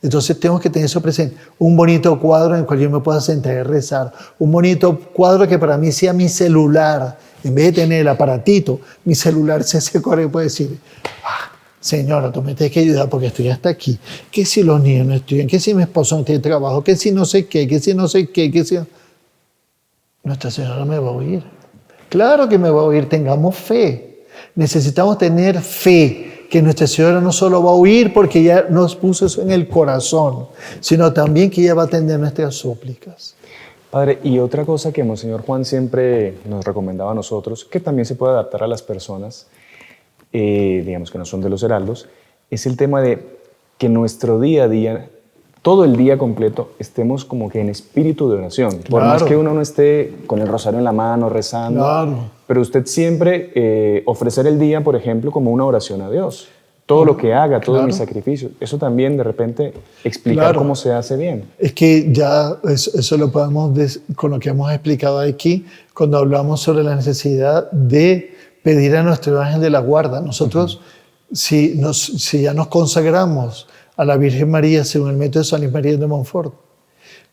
Entonces tenemos que tener eso presente. Un bonito cuadro en el cual yo me pueda sentar y rezar. Un bonito cuadro que para mí sea mi celular. En vez de tener el aparatito, mi celular se corre y puede decir, señora, tú me tienes que ayudar porque estoy hasta aquí. ¿Qué si los niños no estudian? ¿Qué si mi esposo no tiene trabajo? ¿Qué si no sé qué? ¿Qué si no sé qué? ¿Qué si... Nuestra Señora me va a oír. Claro que me va a oír. Tengamos fe. Necesitamos tener fe que Nuestra Señora no solo va a oír porque ella nos puso eso en el corazón, sino también que ella va a atender nuestras súplicas. Padre, y otra cosa que Monseñor Juan siempre nos recomendaba a nosotros, que también se puede adaptar a las personas, digamos que no son de los heraldos, es el tema de que nuestro día a día, todo el día completo, estemos como que en espíritu de oración. Claro. Por más que uno no esté con el rosario en la mano, rezando, claro, pero usted siempre ofrecer el día, por ejemplo, como una oración a Dios. Todo lo que haga, todos mis sacrificios. Eso también de repente explicar cómo se hace bien. Es que ya eso lo podemos, con lo que hemos explicado aquí, cuando hablamos sobre la necesidad de pedir a nuestro ángel de la guarda. Nosotros, si ya nos consagramos a la Virgen María según el método de San Luis María de Montfort,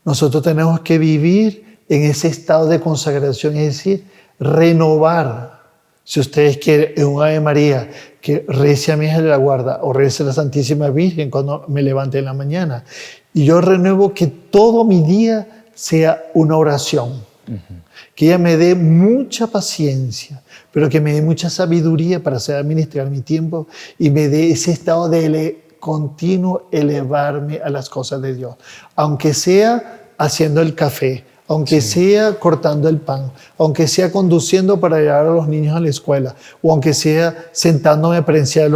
nosotros tenemos que vivir en ese estado de consagración, es decir, renovar. Si ustedes quieren, en un Ave María, que rece a mi ángel de la guarda o rece a la Santísima Virgen cuando me levante en la mañana. Y yo renuevo que todo mi día sea una oración. Que ella me dé mucha paciencia, pero que me dé mucha sabiduría para saber administrar mi tiempo y me dé ese estado de continuo elevarme a las cosas de Dios. Aunque sea haciendo el café, aunque sea cortando el pan, aunque sea conduciendo para llevar a los niños a la escuela, o aunque sea sentándome para enseñar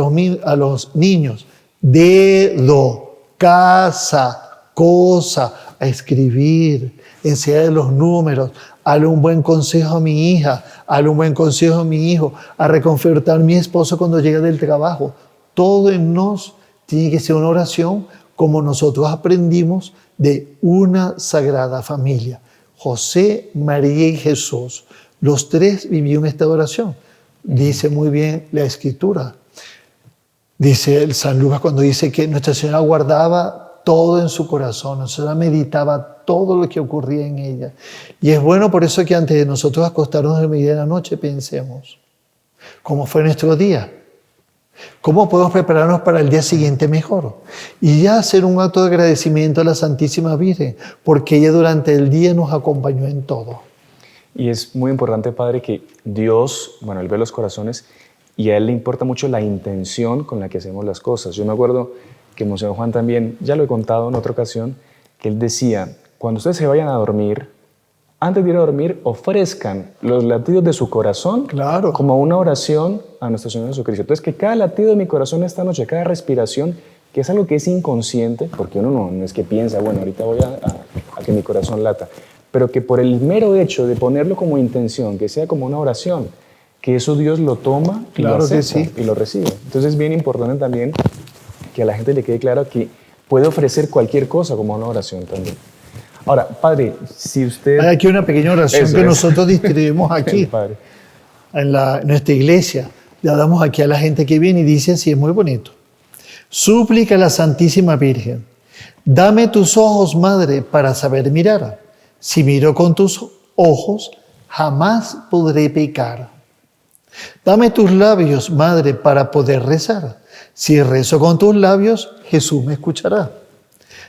a los niños, dedo, casa, cosa, a escribir, enseñar los números, darle un buen consejo a mi hija, darle un buen consejo a mi hijo, a reconfortar a mi esposo cuando llega del trabajo. Todo en nos tiene que ser una oración como nosotros aprendimos de una sagrada familia. José, María y Jesús, los tres vivían esta oración. Dice muy bien la Escritura. Dice el San Lucas cuando dice que Nuestra Señora guardaba todo en su corazón, o sea, meditaba todo lo que ocurría en ella. Y es bueno por eso que antes de nosotros acostarnos a media de la noche pensemos, ¿cómo fue nuestro día? ¿Cómo podemos prepararnos para el día siguiente mejor? Y ya hacer un acto de agradecimiento a la Santísima Virgen, porque ella durante el día nos acompañó en todo. Y es muy importante, Padre, que Dios, bueno, Él ve los corazones y a Él le importa mucho la intención con la que hacemos las cosas. Yo me acuerdo que Monseñor Juan también, ya lo he contado en otra ocasión, que él decía, cuando ustedes se vayan a dormir, antes de ir a dormir, ofrezcan los latidos de su corazón como una oración a nuestro Señor Jesucristo. Entonces, que cada latido de mi corazón esta noche, cada respiración, que es algo que es inconsciente, porque uno no es que piensa, bueno, ahorita voy a que mi corazón lata, pero que por el mero hecho de ponerlo como intención, que sea como una oración, que eso Dios lo toma y lo acepta y lo recibe. Entonces es bien importante también que a la gente le quede claro que puede ofrecer cualquier cosa como una oración también. Ahora, Padre, si usted... Hay aquí una pequeña oración que nosotros distribuimos aquí, en nuestra iglesia. Le damos aquí a la gente que viene y dice así, es muy bonito. Súplica a la Santísima Virgen, dame tus ojos, Madre, para saber mirar. Si miro con tus ojos, jamás podré pecar. Dame tus labios, Madre, para poder rezar. Si rezo con tus labios, Jesús me escuchará.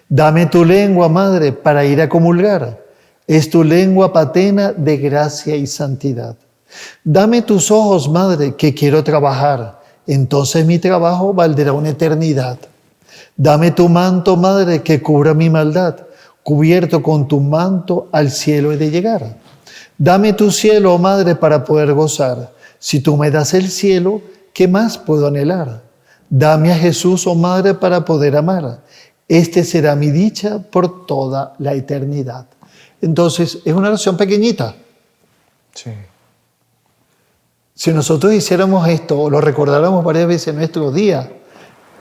Dame tu lengua, Madre, para ir a comulgar. Es tu lengua patena de gracia y santidad. Dame tus ojos, Madre, que quiero trabajar. Entonces mi trabajo valdrá una eternidad. Dame tu manto, Madre, que cubra mi maldad. Cubierto con tu manto al cielo he de llegar. Dame tu cielo, oh Madre, para poder gozar. Si tú me das el cielo, ¿qué más puedo anhelar? Dame a Jesús, oh Madre, para poder amar. Este será mi dicha por toda la eternidad. Entonces, es una oración pequeñita. Sí. Si nosotros hiciéramos esto, o lo recordáramos varias veces en nuestro día,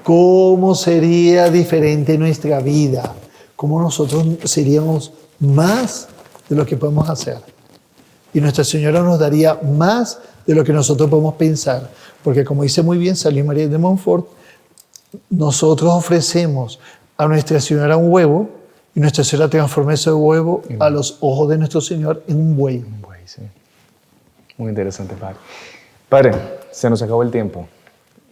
¿cómo sería diferente nuestra vida? ¿Cómo nosotros seríamos más de lo que podemos hacer? Y Nuestra Señora nos daría más de lo que nosotros podemos pensar. Porque como dice muy bien San Luis María de Montfort, nosotros ofrecemos a Nuestra Señora un huevo y Nuestra Señora transforma ese huevo a los ojos de nuestro Señor en un buey. Un buey, sí. Muy interesante, Padre. Padre, se nos acabó el tiempo,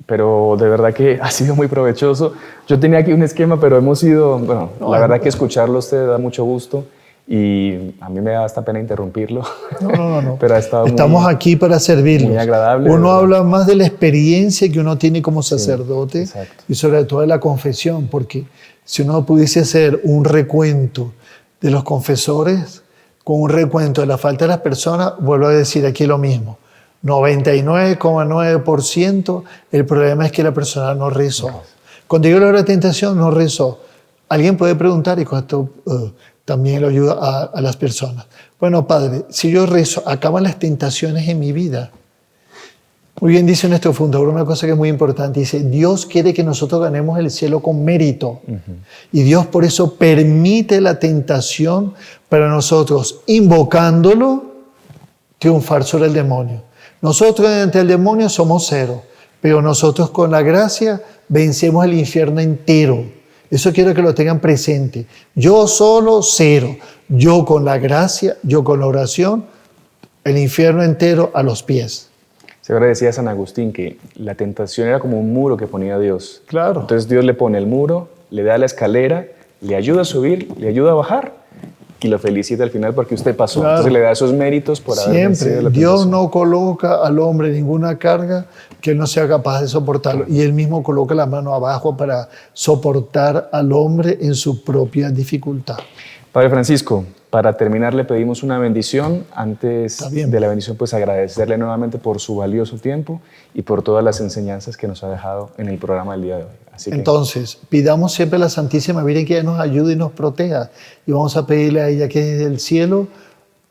pero de verdad que ha sido muy provechoso. Yo tenía aquí un esquema, pero hemos ido, bueno, la verdad que escucharlo a usted da mucho gusto y a mí me da hasta pena interrumpirlo. No. Pero estamos aquí para servirlos. Muy agradable. Uno habla más de la experiencia que uno tiene como sacerdote y sobre todo de la confesión, porque si uno pudiese hacer un recuento de los confesores con un recuento de la falta de las personas, vuelvo a decir aquí lo mismo. 99,9% el problema es que la persona no rezó. Cuando llegó la hora de tentación, no rezó. Alguien puede preguntar, y con esto también lo ayuda a las personas. Bueno, Padre, si yo rezo, ¿acaban las tentaciones en mi vida? Muy bien dice nuestro fundador una cosa que es muy importante. Dice, Dios quiere que nosotros ganemos el cielo con mérito. Y Dios por eso permite la tentación para nosotros, invocándolo, triunfar sobre el demonio. Nosotros ante el demonio somos cero, pero nosotros con la gracia vencemos el infierno entero. Eso quiero que lo tengan presente. Yo solo cero, yo con la gracia, yo con la oración, el infierno entero a los pies. Seguro decía San Agustín que la tentación era como un muro que ponía Dios. Claro. Entonces Dios le pone el muro, le da la escalera, le ayuda a subir, le ayuda a bajar y lo felicita al final porque usted pasó. Claro. Entonces le da esos méritos por haber vencido la tentación. Dios no coloca al hombre ninguna carga que él no sea capaz de soportarlo. Y él mismo coloca la mano abajo para soportar al hombre en su propia dificultad. Padre Francisco, para terminar le pedimos una bendición. Antes de la bendición, pues agradecerle nuevamente por su valioso tiempo y por todas las enseñanzas que nos ha dejado en el programa del día de hoy. Entonces, pidamos siempre a la Santísima Virgen que ella nos ayude y nos proteja. Y vamos a pedirle a ella que desde el cielo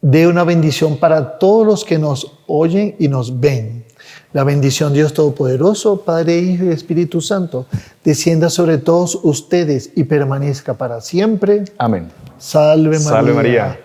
dé una bendición para todos los que nos oyen y nos ven. La bendición de Dios Todopoderoso, Padre, Hijo y Espíritu Santo, descienda sobre todos ustedes y permanezca para siempre. Amén. Salve María. Salve María.